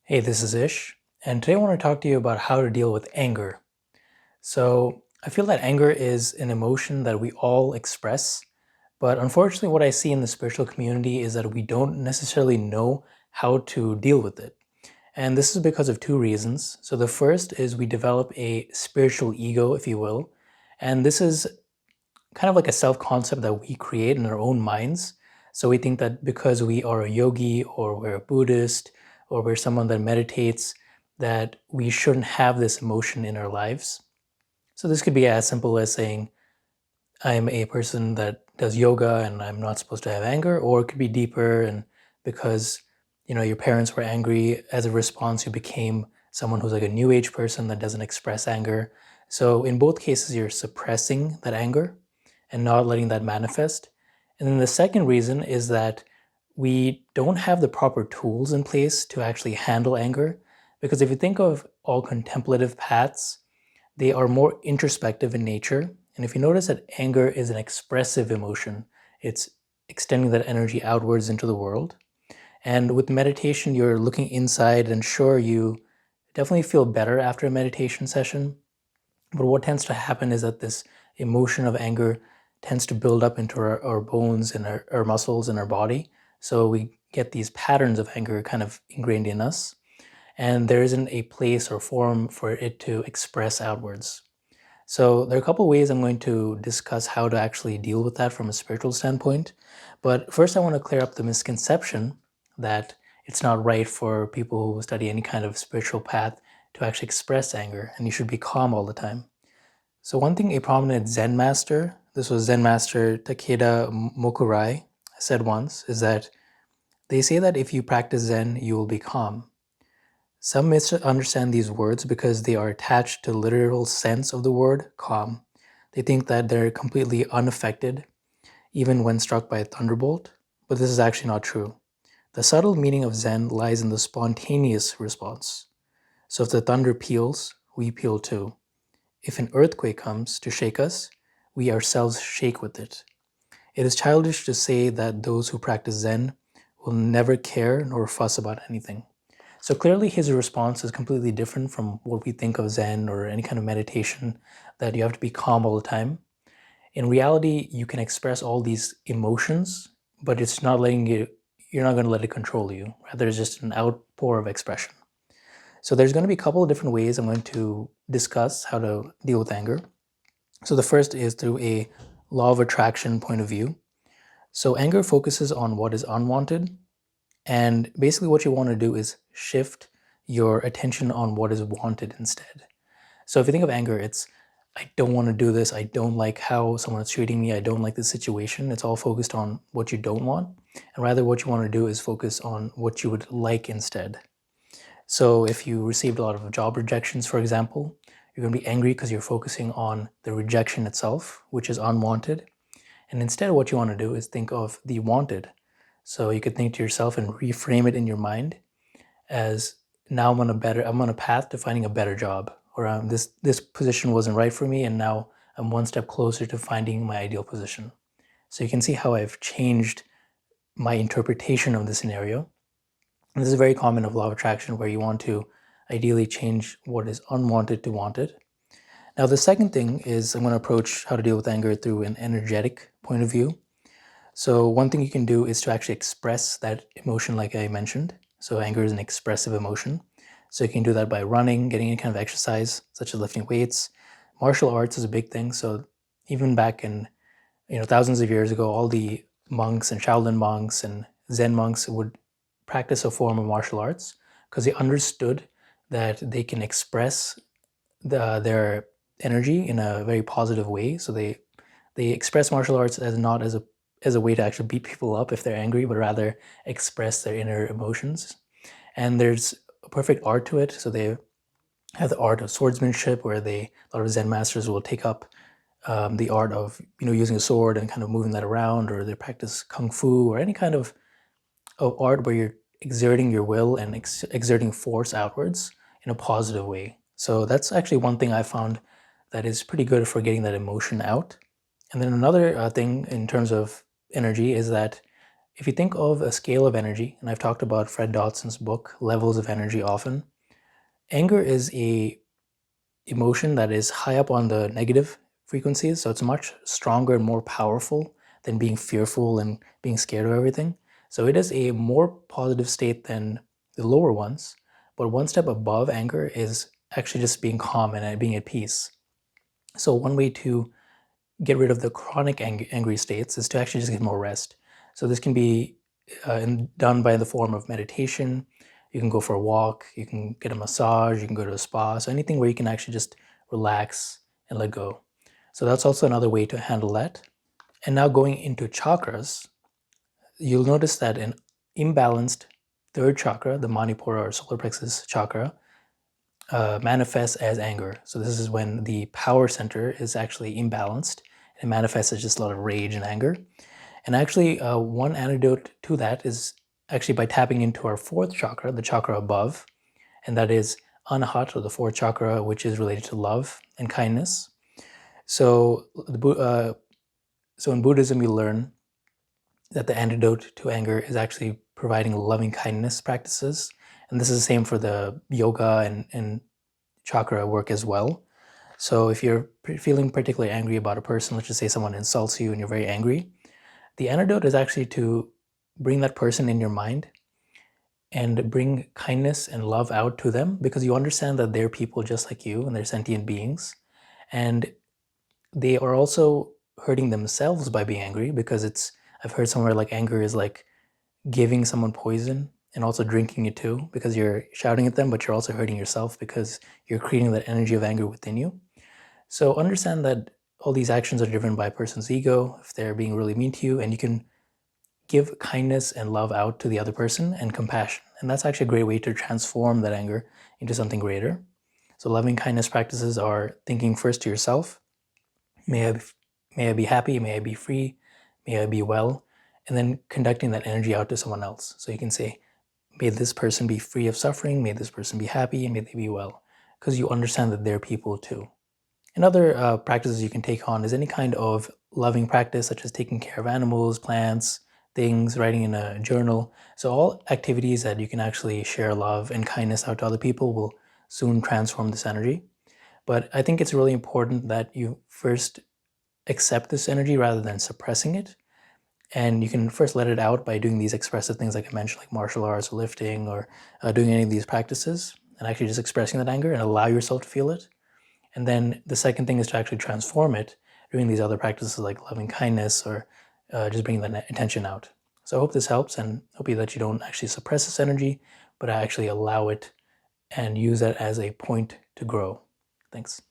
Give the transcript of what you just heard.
Hey, this is Ish, and today I want to talk to you about how to deal with anger. So, I feel that anger is an emotion that we all express, but unfortunately, what I see in the spiritual community is that we don't necessarily know how to deal with it. And this is because of two reasons. So, the first is we develop a spiritual ego, if you will, and this is kind of like a self concept that we create in our own minds. So we think that because we are a yogi or we're a Buddhist or we're someone that meditates, that we shouldn't have this emotion in our lives. So this could be as simple as saying, I'm a person that does yoga and I'm not supposed to have anger, or it could be deeper and because your parents were angry as a response, you became someone who's like a new age person that doesn't express anger. So in both cases, you're suppressing that anger and not letting that manifest. And then the second reason is that we don't have the proper tools in place to actually handle anger. Because if you think of all contemplative paths, they are more introspective in nature. And if you notice that anger is an expressive emotion, it's extending that energy outwards into the world. And with meditation, you're looking inside, and sure, you definitely feel better after a meditation session. But what tends to happen is that this emotion of anger tends to build up into our bones and our muscles and our body. So we get these patterns of anger kind of ingrained in us. And there isn't a place or form for it to express outwards. So there are a couple ways I'm going to discuss how to actually deal with that from a spiritual standpoint. But first, I want to clear up the misconception that it's not right for people who study any kind of spiritual path to actually express anger, and you should be calm all the time. So one thing a prominent Zen master, this was Zen master Takeda Mokurai, said once, is that they say that if you practice Zen, you will be calm. Some misunderstand these words because they are attached to the literal sense of the word calm. They think that they're completely unaffected even when struck by a thunderbolt, but this is actually not true. The subtle meaning of Zen lies in the spontaneous response. So if the thunder peals, we peal too. If an earthquake comes to shake us, we ourselves shake with it. It is childish to say that those who practice Zen will never care nor fuss about anything. So clearly, his response is completely different from what we think of Zen or any kind of meditation, that you have to be calm all the time. In reality, you can express all these emotions, but it's not letting you, you're not going to let it control you. Rather, it's just an outpour of expression. So there's going to be a couple of different ways I'm going to discuss how to deal with anger. So the first is through a law of attraction point of view. So anger focuses on what is unwanted, and basically what you want to do is shift your attention on what is wanted instead. So if you think of anger, it's I don't want to do this, I don't like how someone is treating me, I don't like the situation. It's all focused on what you don't want. And rather what you want to do is focus on what you would like instead. So if you received a lot of job rejections, for example, you're going to be angry because you're focusing on the rejection itself, which is unwanted. And instead, what you want to do is think of the wanted. So you could think to yourself and reframe it in your mind as now I'm on a path to finding a better job, or this position wasn't right for me, and now I'm one step closer to finding my ideal position. So you can see how I've changed my interpretation of the scenario. And this is very common of law of attraction, where you want to ideally change what is unwanted to wanted. Now, the second thing is I'm going to approach how to deal with anger through an energetic point of view. So one thing you can do is to actually express that emotion like I mentioned. So anger is an expressive emotion. So you can do that by running, getting any kind of exercise, such as lifting weights. Martial arts is a big thing. So even back in thousands of years ago, all the monks and Shaolin monks and Zen monks would practice a form of martial arts because they understood that they can express their energy in a very positive way. So they express martial arts as not as a way to actually beat people up if they're angry, but rather express their inner emotions. And there's a perfect art to it. So they have the art of swordsmanship, where a lot of Zen masters will take up the art of using a sword and kind of moving that around, or they practice kung fu or any kind of art where you're exerting your will and exerting force outwards in a positive way. So that's actually one thing I found that is pretty good for getting that emotion out. And then another thing in terms of energy is that If you think of a scale of energy, and I've talked about Fred Dodson's book, Levels of Energy often, anger is a emotion that is high up on the negative frequencies, so it's much stronger and more powerful than being fearful and being scared of everything. So it is a more positive state than the lower ones, but one step above anger is actually just being calm and being at peace. So one way to get rid of the chronic angry states is to actually just get more rest. So this can be done by the form of meditation. You can go for a walk, you can get a massage, you can go to a spa. So anything where you can actually just relax and let go. So that's also another way to handle that. And now going into chakras, you'll notice that an imbalanced third chakra, the Manipura or solar plexus chakra, manifests as anger. So this is when the power center is actually imbalanced. It manifests as just a lot of rage and anger. And actually, one antidote to that is actually by tapping into our fourth chakra, the chakra above, and that is Anahat, or the fourth chakra, which is related to love and kindness. So, in Buddhism, we learn that the antidote to anger is actually providing loving kindness practices. And this is the same for the yoga and chakra work as well. So if you're feeling particularly angry about a person, let's just say someone insults you and you're very angry, the antidote is actually to bring that person in your mind and bring kindness and love out to them, because you understand that they're people just like you and they're sentient beings. And they are also hurting themselves by being angry, because I've heard somewhere like anger is like giving someone poison and also drinking it too, because you're shouting at them, but you're also hurting yourself because you're creating that energy of anger within you. So understand that all these actions are driven by a person's ego, if they're being really mean to you, and you can give kindness and love out to the other person and compassion. And that's actually a great way to transform that anger into something greater. So loving kindness practices are thinking first to yourself, may I be happy, may I be free, may I be well, and then conducting that energy out to someone else. So you can say, may this person be free of suffering, may this person be happy, and may they be well, because you understand that they're people too. And other practices you can take on is any kind of loving practice, such as taking care of animals, plants, things, writing in a journal. So all activities that you can actually share love and kindness out to other people will soon transform this energy. But I think it's really important that you first accept this energy rather than suppressing it. And you can first let it out by doing these expressive things like I mentioned, like martial arts or lifting, or doing any of these practices, and actually just expressing that anger and allow yourself to feel it. And then the second thing is to actually transform it, doing these other practices like loving kindness, or just bringing that attention out. So I hope this helps, and hope that you don't actually suppress this energy, but actually allow it and use it as a point to grow. Thanks.